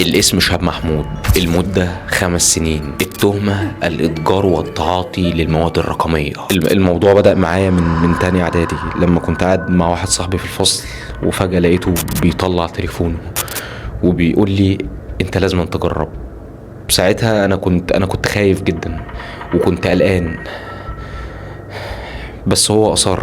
الاسم شهاب محمود، المدة 5 سنين، التهمة الإتجار والتعاطي للمواد الرقمية. الموضوع بدأ معايا من تاني إعدادي، لما كنت قاعد مع واحد صاحبي في الفصل وفجأة لقيته بيطلع تليفونه وبيقول لي أنت لازم تجرب. ساعتها أنا كنت خايف جدا وكنت قلقان، بس هو أصر.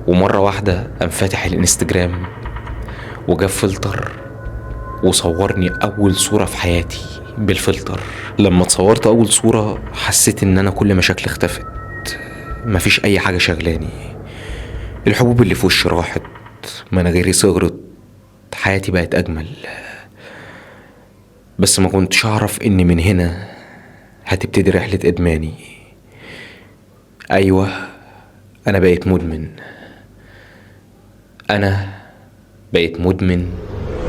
ومرة واحدة قام فاتح الانستجرام وجاب فلتر وصورني أول صورة في حياتي بالفلتر. لما اتصورت أول صورة حسيت إن أنا كل مشاكل اختفت، مفيش أي حاجة شغلاني، الحبوب اللي في وشي راحت، مناخيري صغرت، حياتي بقت أجمل. بس ما كنتش أعرف إن من هنا هتبتدي رحلة إدماني. أيوة، أنا بقيت مدمن. أنا بقيت مدمن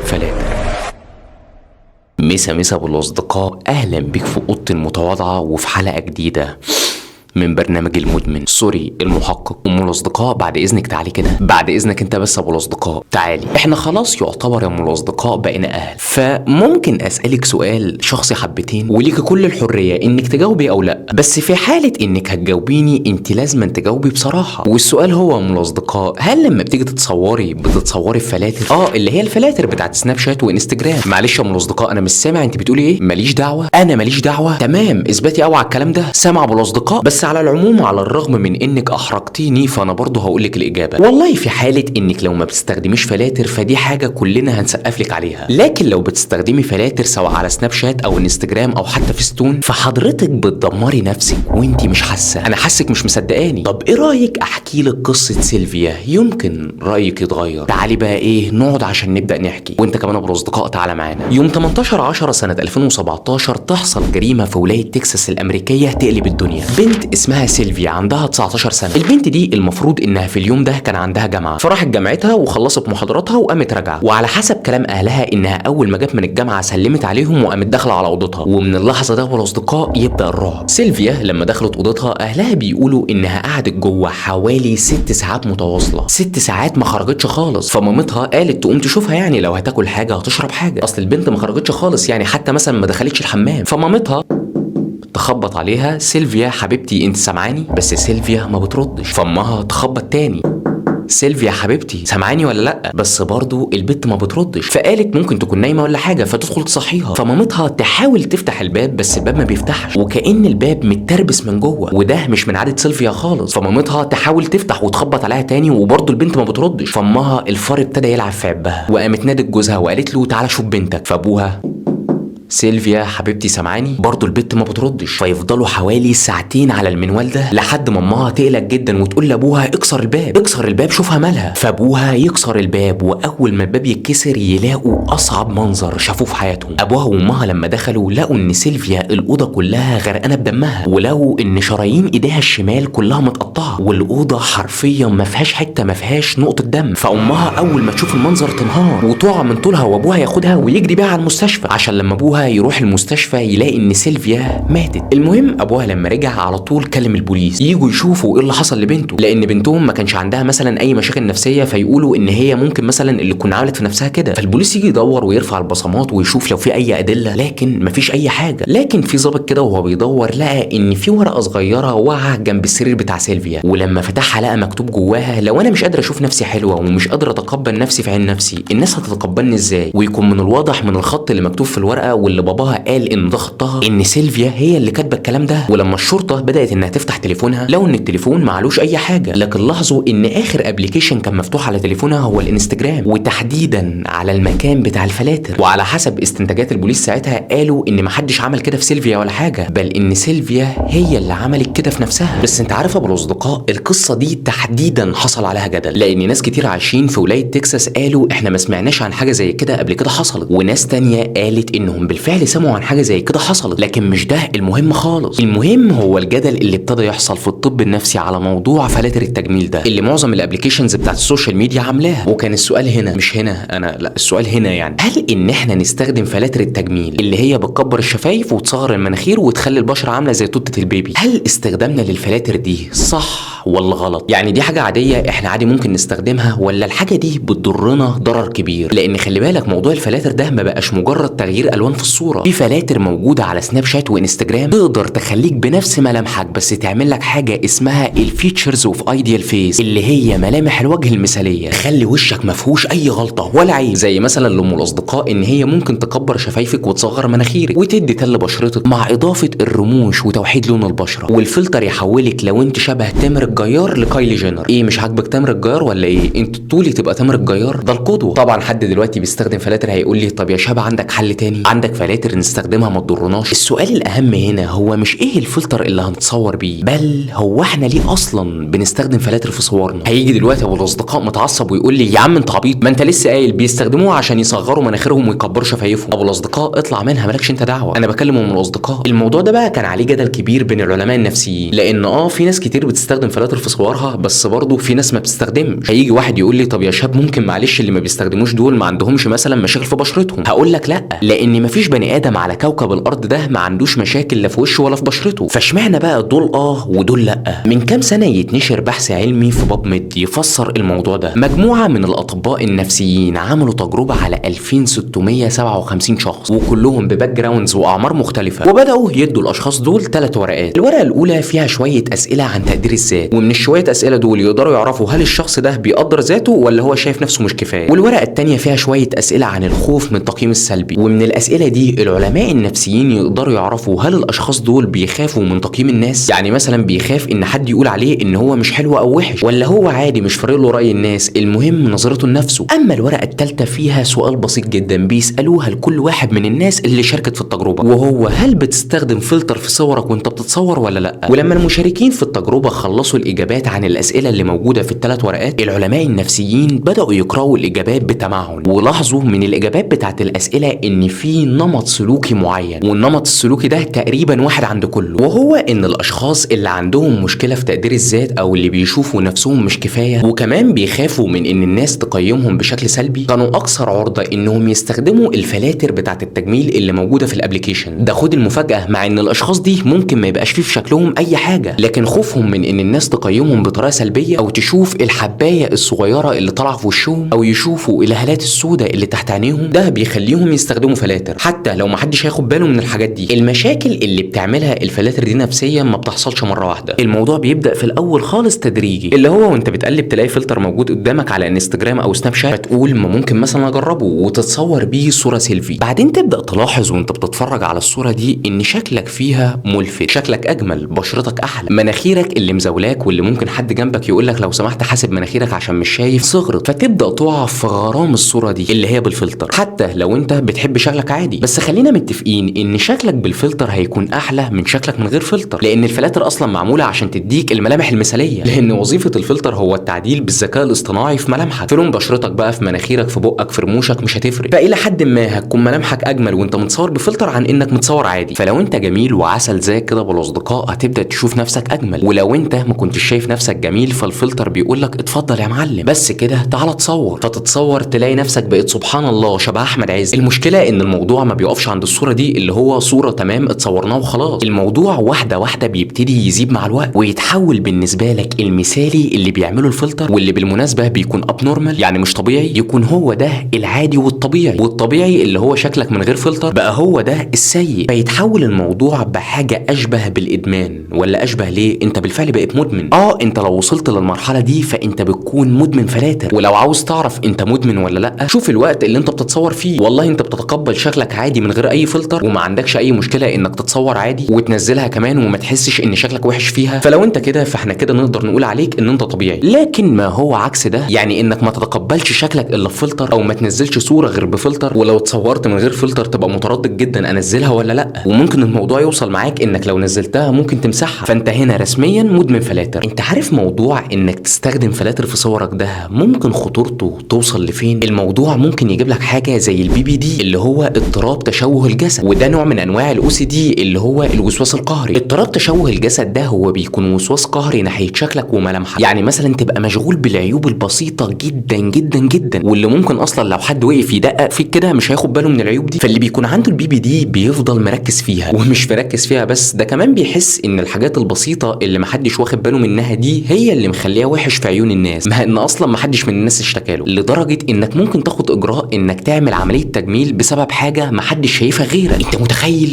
فلاتر. مسا بالأصدقاء، أهلا بك في أوضتي المتواضعة وفي حلقة جديدة من برنامج المدمن، سوري المحقق. ام الاصدقاء بعد اذنك تعالي كده، بعد اذنك انت بس ابو الاصدقاء تعالي. احنا خلاص يعتبر يا ام الاصدقاء بقينا اهل، فممكن اسالك سؤال شخصي حبتين وليكي كل الحريه انك تجاوبي او لا، بس في حاله انك هتجاوبيني انت لازم تجاوبي بصراحه. والسؤال هو يا ام الاصدقاء، هل لما بتيجي بتتصوري في فلاتر اللي هي الفلاتر بتاعت سناب شات وانستجرام؟ معلش يا ام الاصدقاء انا مش سامع انت بتقولي ايه. ماليش دعوه، انا ماليش دعوه. تمام، اثبتي قوي على الكلام ده. سامع ابو الاصدقاء؟ بس على العموم، على الرغم من انك احرجتيني فانا برضه هقولك الاجابه. والله في حاله انك لو ما بتستخدميش فلاتر فدي حاجه كلنا هنسقفلك عليها، لكن لو بتستخدمي فلاتر سواء على سناب شات او انستجرام او حتى فيستون فحضرتك بتدمري نفسك وانتي مش حاسه. انا حاسك مش مصدقاني. طب ايه رايك احكي لك قصه سيلفيا؟ يمكن رايك يتغير. تعالي بقى نقعد عشان نبدا نحكي، وانت كمان ابو الاصدقاء تعالى معانا. يوم 18/10 سنه 2017 تحصل جريمه في ولايه تكساس الامريكيه تقلب الدنيا. بنت اسمها سيلفيا عندها 19 سنه. البنت دي المفروض انها في اليوم ده كان عندها جامعه، فراحت جامعتها وخلصت محاضراتها وقامت راجعه، وعلى حسب كلام اهلها انها اول ما جت من الجامعه سلمت عليهم وقامت داخله على اوضتها. ومن اللحظه ده والاصدقاء يبدا الرعب. سيلفيا لما دخلت اوضتها اهلها بيقولوا انها قعدت جوه حوالي 6 ساعات متواصله، 6 ساعات ما خرجتش خالص. فمامتها قالت تقوم تشوفها، يعني لو هتاكل حاجه هتشرب حاجه، اصل البنت ما خرجتش خالص، يعني حتى مثلا ما دخلتش الحمام. فمامتها تخبط عليها، سيلفيا حبيبتي انت سامعاني؟ بس سيلفيا ما بتردش. فامها تخبط تاني، سيلفيا حبيبتي سامعاني ولا لا؟ بس برضو البت ما بتردش. فقالت ممكن تكون نايمه ولا حاجه، فتدخل تصحيها. فمامتها تحاول تفتح الباب بس الباب ما بيفتحش، وكأن الباب متربس من جوه، وده مش من عاده سيلفيا خالص. فمامتها تحاول تفتح وتخبط عليها تاني وبرضو البنت ما بتردش. فامها الفار ابتدى يلعب في عبها وقامت نادت جوزها وقالت له تعالى شوف بنتك. فابوها سيلفيا حبيبتي سامعاني؟ برضه البت ما بتردش. فيفضلوا حوالي ساعتين على المنوال ده لحد ما امها تقلق جدا وتقول لابوها اكسر الباب، اكسر الباب شوفها مالها. فابوها يكسر الباب، واول ما الباب يتكسر يلاقوا اصعب منظر شافوه في حياتهم. ابوها وامها لما دخلوا لقوا ان سيلفيا الاوضه كلها غرقانه بدمها، ولقوا ان شرايين ايديها الشمال كلها متقطعه، والاوضه حرفيا ما فيهاش حته ما فيهاش نقطه دم. فامها اول ما تشوف المنظر تنهار وتقع من طولها، وابوها ياخدها ويجري بيها على المستشفى عشان لما ابوها يروح المستشفى يلاقي ان سيلفيا ماتت. المهم ابوها لما رجع على طول كلم البوليس ييجوا يشوفوا ايه اللي حصل لبنته، لان بنتهم ما كانش عندها مثلا اي مشاكل نفسيه، فيقولوا ان هي ممكن مثلا اللي تكون عملت في نفسها كده. فالبوليس يجي يدور ويرفع البصمات ويشوف لو في اي ادله، لكن مفيش اي حاجه. لكن في ضابط كده وهو بيدور لقى ان في ورقه صغيره واقعه جنب السرير بتاع سيلفيا، ولما فتحها لقى مكتوب جواها لو انا مش قادر اشوف نفسي حلوه ومش قادر اتقبل نفسي في عين نفسي، الناس هتتقبلني ازاي؟ ويكون من الواضح من الخط اللي مكتوب في الورقه واللي باباها قال ان ده خطها ان سيلفيا هي اللي كاتبه الكلام ده. ولما الشرطه بدات انها تفتح تليفونها لقوا ان التليفون معلوش اي حاجه، لكن لاحظوا ان اخر ابلكيشن كان مفتوح على تليفونها هو الانستجرام، وتحديدا على المكان بتاع الفلاتر. وعلى حسب استنتاجات البوليس ساعتها قالوا ان محدش عمل كده في سيلفيا ولا حاجه، بل ان سيلفيا هي اللي عملت كده في نفسها. بس انت عارف يا ابو الاصدقاء، القصه دي تحديدا حصل عليها جدل، لان ناس كتير عايشين في ولايه تكساس قالوا احنا ما سمعناش عن حاجه زي كده قبل كده حصلت، وناس تانية قالت انهم بالفعل سمعوا عن حاجه زي كده حصلت. لكن مش ده المهم خالص، المهم هو الجدل اللي ابتدى يحصل في الطب النفسي على موضوع فلاتر التجميل ده اللي معظم الابلكيشنز بتاعت السوشيال ميديا عاملاها. وكان السؤال هنا، مش هنا انا، لا السؤال هنا يعني، هل ان احنا نستخدم فلاتر التجميل اللي هي بتكبر الشفايف وتصغر المناخير وتخلي البشره عامله زي توتة البيبي، هل استخدامنا للفلاتر دي صح صح ولا غلط؟ يعني دي حاجه عاديه احنا عادي ممكن نستخدمها، ولا الحاجه دي بتضرنا ضرر كبير؟ لان خلي بالك موضوع الفلاتر ده ما بقاش مجرد تغيير الوان في الصوره. في فلاتر موجوده على سناب شات وانستجرام تقدر تخليك بنفس ملامحك بس تعمل لك حاجه اسمها الفيتشرز اوف ايديال فيس، اللي هي ملامح الوجه المثاليه، تخلي وشك ما فيهوش اي غلطه ولا عيب. زي مثلا لام الاصدقاء ان هي ممكن تكبر شفايفك وتصغر مناخيرك وتدي تل بشرتك، مع اضافه الرموش وتوحيد لون البشره. والفلتر يحولك لو انت شبه تامر الجيار لكايلي جينر. ايه مش عاجبك تامر الجيار ولا ايه؟ انت طولي تبقى تامر الجيار، ده القدوه. طبعا حد دلوقتي بيستخدم فلاتر هيقول لي طب يا شباب عندك حل تاني؟ عندك فلاتر نستخدمها ما تضرناش. السؤال الاهم هنا هو مش ايه الفلتر اللي هنتصور بيه، بل هو احنا ليه اصلا بنستخدم فلاتر في صورنا؟ هيجي دلوقتي ابو الاصدقاء متعصب ويقول لي يا عم انت عبيط، ما انت لسه قايل بيستخدموها عشان يصغروا مناخيرهم ويكبروا شفايفهم. ابو الاصدقاء اطلع منها، مالكش انت دعوه، انا بكلم ام الاصدقاء. الموضوع ده بقى كان عليه جدل كبير بين العلماء النفسيين، لان في ناس كتير بتستخدم فلاتر في صورها، بس برضه في ناس ما بتستخدمش. هيجي واحد يقول لي طب يا شاب ممكن معلش اللي ما بيستخدموش دول ما عندهمش مثلا مشاكل في بشرتهم؟ هقول لك لا، لان مفيش بني ادم على كوكب الارض ده ما عندوش مشاكل لا في وشه ولا في بشرته، فاشمعنى بقى دول ودول لا؟ من كام سنه يتنشر بحث علمي في باب ميد يفسر الموضوع ده. مجموعه من الاطباء النفسيين عملوا تجربه على 2657 شخص، وكلهم بباك جراوندز واعمار مختلفه، وبداوا يدوا الاشخاص دول 3 ورقات. الورقه الاولى فيها شويه اسئله عن تقدير الذات، ومن الشويه اسئله دول يقدروا يعرفوا هل الشخص ده بيقدر ذاته ولا هو شايف نفسه مش كفايه. والورقه الثانيه فيها شويه اسئله عن الخوف من التقييم السلبي، ومن الاسئله دي العلماء النفسيين يقدروا يعرفوا هل الاشخاص دول بيخافوا من تقييم الناس، يعني مثلا بيخاف ان حد يقول عليه ان هو مش حلو او وحش، ولا هو عادي مش فارق له راي الناس، المهم نظرته لنفسه. اما الورقه الثالثه فيها سؤال بسيط جدا بيسالوها لكل واحد من الناس اللي شاركت في التجربه، وهو هل بتستخدم فلتر في صورك وانت بتتصور ولا لا؟ ولما المشاركين في التجربه خلصوا الاجابات عن الاسئله اللي موجوده في ال3 ورقات، العلماء النفسيين بداوا يقراوا الاجابات بتمعن، ولاحظوا من الاجابات بتاعت الاسئله ان في نمط سلوكي معين، والنمط السلوكي ده تقريبا واحد عند كله، وهو ان الاشخاص اللي عندهم مشكله في تقدير الذات او اللي بيشوفوا نفسهم مش كفايه وكمان بيخافوا من ان الناس تقيمهم بشكل سلبي كانوا اكثر عرضه انهم يستخدموا الفلاتر بتاعت التجميل اللي موجوده في الابليكيشن ده. خد المفاجاه، مع ان الاشخاص دي ممكن ما يبقاش فيه في شكلهم اي حاجه، لكن خوفهم من ان الناس تقيمهم بطريقه سلبيه او تشوف الحبايه الصغيره اللي طالعه في وشهم او يشوفوا الهالات السوداء اللي تحت عينيهم، ده بيخليهم يستخدموا فلاتر حتى لو ما حدش هياخد باله من الحاجات دي. المشاكل اللي بتعملها الفلاتر دي نفسيا ما بتحصلش مره واحده، الموضوع بيبدا في الاول خالص تدريجي، اللي هو وانت بتقلب تلاقي فلتر موجود قدامك على انستجرام او سناب شات، فتقول ما ممكن مثلا اجربه وتتصور بيه صوره سيلفي. بعدين تبدا تلاحظ وانت بتتفرج على الصوره دي ان شكلك فيها ملفت، شكلك اجمل، بشرتك احلى، مناخيرك اللي مزولاك واللي ممكن حد جنبك يقول لك لو سمحت حاسب مناخيرك عشان مش شايف صغرت، فتبدا تقع في غرام الصوره دي اللي هي بالفلتر، حتى لو انت بتحب شكلك عادي. بس خلينا متفقين ان شكلك بالفلتر هيكون احلى من شكلك من غير فلتر، لان الفلاتر اصلا معموله عشان تديك الملامح المثاليه، لان وظيفه الفلتر هو التعديل بالذكاء الاصطناعي في ملامحك، في لون بشرتك بقى، في مناخيرك، في بقك، في رموشك، مش هتفرق. فالى حد ما هتكون ملامحك اجمل وانت متصور بفلتر عن انك متصور عادي. فلو انت جميل وعسل زيك كده بالاصدقاء هتبدا تشوف نفسك اجمل، ولو انت ما كنتش شايف نفسك جميل فالفلتر بيقول لك اتفضل يا معلم بس كده تعالى تصور، فتتصور تلاقي نفسك بقيت سبحان الله شبه احمد عز. المشكله ان الموضوع ما بيقفش عند الصوره دي اللي هو صوره تمام اتصورناها وخلاص، الموضوع واحده واحده بيبتدي يزيد مع الوقت ويتحول بالنسبه لك المثالي اللي بيعمله الفلتر، واللي بالمناسبه بيكون اب نورمال يعني مش طبيعي، يكون هو ده العادي والطبيعي، والطبيعي اللي هو شكلك من غير فلتر بقى هو ده السيء، فيتحول الموضوع بحاجه اشبه بالادمان. ولا اشبه ليه؟ انت بالفعل بقيت مدمن. انت لو وصلت للمرحله دي فانت بتكون مدمن فلاتر. ولو عاوز تعرف انت مدمن ولا لا، شوف الوقت اللي انت بتتصور فيه، والله انت بتتقبل شكلك عادي من غير اي فلتر وما عندكش اي مشكله انك تتصور عادي وتنزلها كمان وما تحسش ان شكلك وحش فيها، فلو انت كده فاحنا كده نقدر نقول عليك ان انت طبيعي. لكن ما هو عكس ده، يعني انك ما تتقبلش شكلك الا بفلتر او ما تنزلش صوره غير بفلتر، ولو اتصورت من غير فلتر تبقى متردد جدا انزلها ولا لا، وممكن الموضوع يوصل معاك انك لو نزلتها ممكن تمسحها، فانت هنا رسميا مدمن فلاتر. انت عارف موضوع انك تستخدم فلاتر في صورك ده ممكن خطورته توصل لفين؟ الموضوع ممكن يجيب لك حاجه زي البي بي دي اللي هو اضطراب تشوه الجسد، وده نوع من انواع الاو سي دي اللي هو الوسواس القهري. اضطراب تشوه الجسد ده هو بيكون وسواس قهري ناحيه شكلك وملامحك، يعني مثلا تبقى مشغول بالعيوب البسيطه جدا جدا جدا واللي ممكن اصلا لو حد وقف يدقق فيك كده مش هياخد باله من العيوب دي. فاللي بيكون عنده البي بي دي بيفضل مركز فيها، ومش مركز فيها بس، ده كمان بيحس ان الحاجات البسيطه اللي محدش واخد باله باله منها دي هي اللي مخليها وحش في عيون الناس، مع ان اصلا ما حدش من الناس اشتكى له، لدرجه انك ممكن تاخد اجراء انك تعمل عمليه تجميل بسبب حاجه ما حدش شايفها غيرك.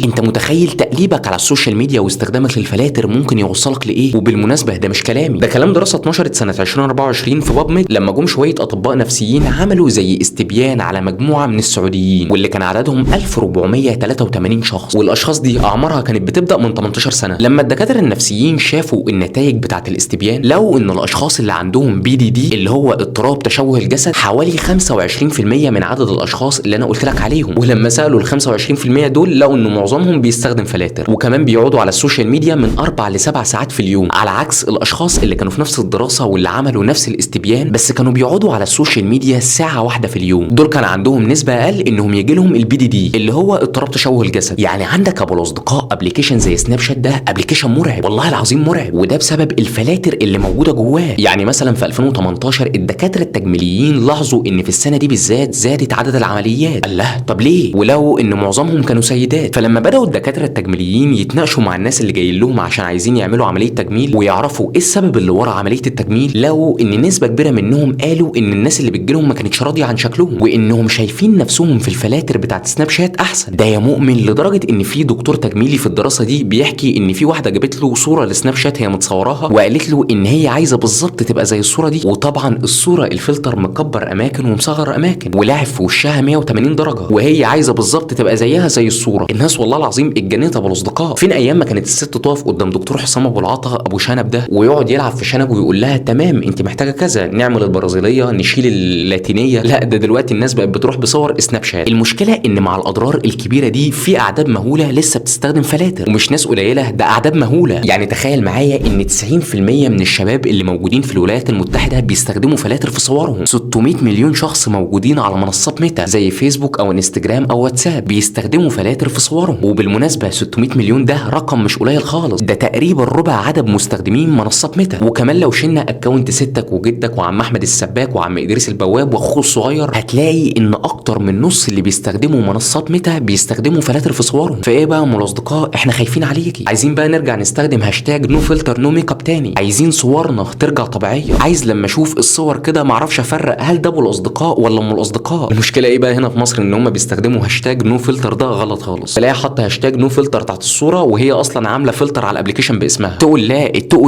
انت متخيل تقليبك على السوشيال ميديا واستخدامك للفلاتر ممكن يوصلك لايه؟ وبالمناسبه ده مش كلامي، ده كلام دراسه اتنشرت سنه 2024 في بابميد لما جم شويه اطباء نفسيين عملوا زي استبيان على مجموعه من السعوديين واللي كان عددهم 1483 شخص، والاشخاص دي اعمارها كانت بتبدا من 18 سنه. لما الدكاتره النفسيين شافوا النتائج بتاعه الاستبيان لقوا ان الاشخاص اللي عندهم BDD اللي هو اضطراب تشوه الجسد حوالي 25% من عدد الاشخاص اللي انا قلت لك عليهم. ولما سالوا ال 25% دول لقوا ان معظمهم بيستخدم فلاتر، وكمان بيقعدوا على السوشيال ميديا من 4 ل 7 ساعات في اليوم، على عكس الاشخاص اللي كانوا في نفس الدراسه واللي عملوا نفس الاستبيان بس كانوا بيقعدوا على السوشيال ميديا ساعه واحده في اليوم. دول كان عندهم نسبه اقل انهم يجي لهم BDD اللي هو اضطراب تشوه الجسد. يعني عندك ابو الاصدقاء ابلكيشن زي سناب شات ده ابلكيشن مرعب، والله العظيم مرعب، وده بسبب الفلاتر اللي موجوده جواه. يعني مثلا في 2018 الدكاتره التجميليين لاحظوا ان في السنه دي بالذات زادت عدد العمليات. الله، طب ليه؟ ولو ان معظمهم كانوا سيدات. فلما بداوا الدكاتره التجميليين يتناقشوا مع الناس اللي جايين لهم عشان عايزين يعملوا عمليه تجميل ويعرفوا ايه السبب اللي ورا عمليه التجميل، لقوا ان نسبه كبيره منهم قالوا ان الناس اللي بتجيلهم ما كانتش راضيه عن شكلهم، وانهم شايفين نفسهم في الفلاتر بتاعت سناب شات احسن. ده يا مؤمن لدرجه ان في دكتور تجميلي في الدراسه دي بيحكي ان في واحده جابت له صوره لسناب شات هي متصوراها وقالت له ان هي عايزه بالظبط تبقى زي الصوره دي، وطبعا الصوره الفلتر مكبر اماكن ومصغر اماكن ولاعب في وشها 180 درجه، وهي عايزه بالظبط تبقى زيها زي الصوره. الناس والله العظيم اتجننت ابو الاصدقاء. فين ايام ما كانت الست تقف قدام دكتور حسام ابو العطا ابو شنب ده ويقعد يلعب في شنب ويقول لها تمام انت محتاجه كذا، نعمل البرازيليه، نشيل اللاتينيه. لا، ده دلوقتي الناس بقت بتروح بصور سناب شات. المشكله ان مع الاضرار الكبيره دي في اعداد مهوله لسه بتستخدم فلاتر، ومش ناس قليله، ده اعداد مهوله. يعني تخيل معايا ان 90% من الشباب اللي موجودين في الولايات المتحده بيستخدموا فلاتر في صورهم. 600 مليون شخص موجودين على منصات ميتا زي فيسبوك او انستجرام او واتساب بيستخدموا فلاتر في صورهم. وبالمناسبه 600 مليون ده رقم مش قليل خالص، ده تقريبا ربع عدد مستخدمين منصات ميتا. وكمان لو شلنا اكونت ستك وجدك وعم احمد السباك وعم ادريس البواب واخوه الصغير هتلاقي ان اكتر من نص اللي بيستخدموا منصات ميتا بيستخدموا فلاتر في صورهم. فايه بقى يا الاصدقاء، احنا خايفين عليكي. عايزين بقى نرجع نستخدم هاشتاج نو فلتر نو ميك اب تاني، عايزين صورنا ترجع طبيعيه. عايز لما اشوف الصور كده ما اعرفش افرق هل ده ابو الاصدقاء ولا ام الاصدقاء. المشكله ايه بقى هنا في مصر ان هم بيستخدموا هاشتاج نو فلتر، ده غلط خالص. تلاقي حاطه هاشتاج نو فلتر تحت الصوره وهي اصلا عامله فلتر على الابلكيشن باسمها. تقول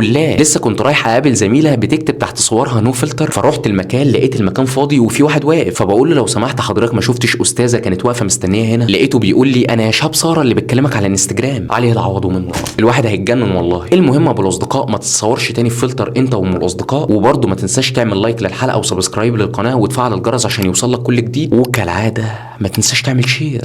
لا لسه كنت رايح اقابل زميله بتكتب تحت صورها نو فلتر، فروحت المكان لقيت المكان فاضي وفي واحد واقف، فبقول له لو سمحت حضرتك ما شفتش استاذه كانت واقفه مستنيه هنا؟ لقيته بيقول لي انا يا شاب ساره اللي بتكلمك على الانستجرام. عليه العوض منه، الواحد هيتجنن والله. المهم ابو الاصدقاء ما تتصورش تاني في فلتر انت وام الاصدقاء، وبرده ما تنساش تعمل لايك للحلقه وسبسكرايب للقناه وتفعل الجرس عشان يوصلك كل جديد، وكالعاده ما تنساش تعمل شير.